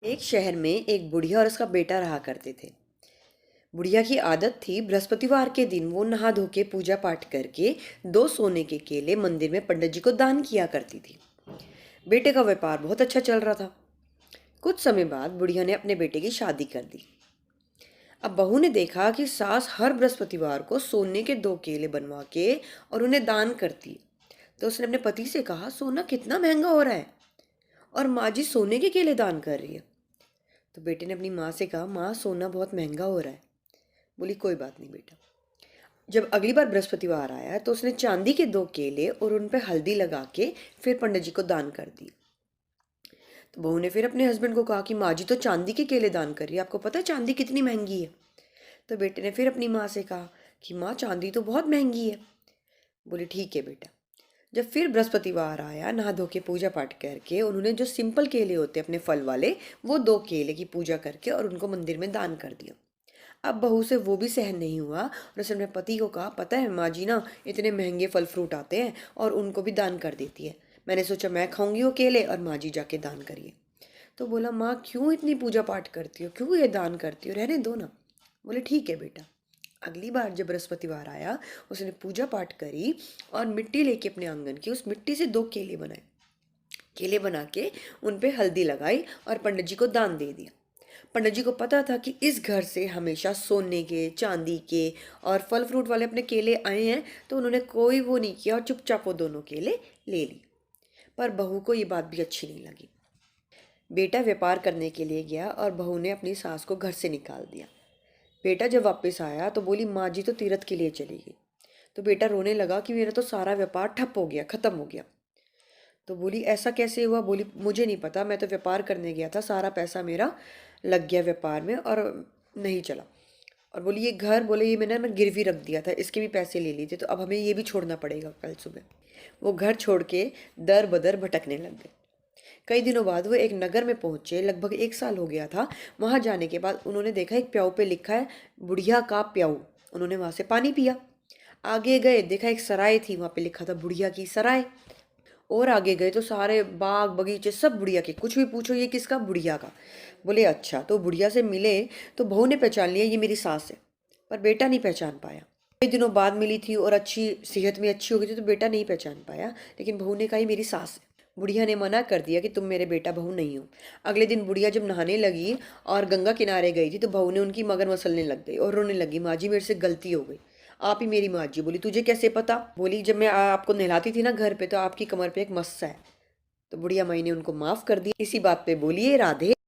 एक शहर में एक बुढ़िया और उसका बेटा रहा करते थे। बुढ़िया की आदत थी बृहस्पतिवार के दिन वो नहा धो के पूजा पाठ करके दो सोने के केले मंदिर में पंडित जी को दान किया करती थी। बेटे का व्यापार बहुत अच्छा चल रहा था। कुछ समय बाद बुढ़िया ने अपने बेटे की शादी कर दी। अब बहू ने देखा कि सास हर बृहस्पतिवार को सोने के दो केले बनवा के और उन्हें दान करती है। तो उसने अपने पति से कहा, सोना कितना महंगा हो रहा है और माँ जी सोने के केले दान कर रही है। तो बेटे ने अपनी माँ से कहा, माँ सोना बहुत महंगा हो रहा है। बोली, कोई बात नहीं बेटा। जब अगली बार बृहस्पतिवार आया तो उसने चांदी के दो केले और उन पे हल्दी लगा के फिर पंडित जी को दान कर दी। तो बहू ने फिर अपने हस्बैंड को कहा कि माँ जी तो चांदी के केले दान कर रही है, आपको पता है चांदी कितनी महंगी है। तो बेटे ने फिर अपनी माँ से कहा कि माँ चांदी तो बहुत महंगी है। बोली, ठीक है बेटा। जब फिर बृहस्पतिवार आया, नहा धो के पूजा पाठ करके उन्होंने जो सिंपल केले होते अपने फल वाले, वो दो केले की पूजा करके और उनको मंदिर में दान कर दिया। अब बहू से वो भी सहन नहीं हुआ और उसने अपने पति को कहा, पता है माँ जी ना इतने महंगे फल फ्रूट आते हैं और उनको भी दान कर देती है। मैंने सोचा मैं खाऊंगी वो केले और माँ जी जाके दान करिए। तो बोला, माँ क्यों इतनी पूजा पाठ करती हो, क्यों ये दान करती हो, रहने दो ना। बोले, ठीक है बेटा। अगली बार जब बृहस्पतिवार आया, उसने पूजा पाठ करी और मिट्टी लेके अपने आंगन की उस मिट्टी से दो केले बनाए। केले बना के उन पे हल्दी लगाई और पंडित जी को दान दे दिया। पंडित जी को पता था कि इस घर से हमेशा सोने के, चांदी के और फल फ्रूट वाले अपने केले आए हैं, तो उन्होंने कोई वो नहीं किया और चुपचाप वो दोनों केले ले ली। पर बहू को ये बात भी अच्छी नहीं लगी। बेटा व्यापार करने के लिए गया और बहू ने अपनी सास को घर से निकाल दिया। बेटा जब वापस आया तो बोली, माँ जी तो तीर्थ के लिए चली गई। तो बेटा रोने लगा कि मेरा तो सारा व्यापार ठप हो गया, खत्म हो गया। तो बोली, ऐसा कैसे हुआ। बोली, मुझे नहीं पता, मैं तो व्यापार करने गया था, सारा पैसा मेरा लग गया व्यापार में और नहीं चला। और बोली, ये घर, बोले ये मैं गिरवी रख दिया था, इसके भी पैसे ले लिए थे, तो अब हमें ये भी छोड़ना पड़ेगा कल सुबह। वो घर छोड़ के दर बदर भटकने लग गए। कई दिनों बाद वो एक नगर में पहुंचे, लगभग 1 साल हो गया था। वहां जाने के बाद उन्होंने देखा एक प्याऊ पे लिखा है, बुढ़िया का प्याऊ। उन्होंने वहां से पानी पिया। आगे गए, देखा एक सराय थी, वहां पे लिखा था बुढ़िया की सराय। और आगे गए तो सारे बाग बगीचे सब बुढ़िया के, कुछ भी पूछो ये किसका, बुढ़िया का। बोले, अच्छा। तो बुढ़िया से मिले तो बहू ने पहचान लिया ये मेरी सास है, पर बेटा नहीं पहचान पाया। कई दिनों बाद मिली थी और अच्छी सेहत में अच्छी हो गई थी, तो बेटा नहीं पहचान पाया, लेकिन बहू ने कहा ये मेरी सास है। बुढ़िया ने मना कर दिया कि तुम मेरे बेटा बहू नहीं हो। अगले दिन बुढ़िया जब नहाने लगी और गंगा किनारे गई थी तो बहू ने उनकी मगर मसलने लग गई और रोने लगी, माँ जी मेरे से गलती हो गई, आप ही मेरी माँ जी। बोली, तुझे कैसे पता। बोली, जब मैं आपको नहलाती थी ना घर पे, तो आपकी कमर पे एक मस्सा है। तो बुढ़िया माई ने उनको माफ कर दिया। इसी बात पे बोलिए राधे।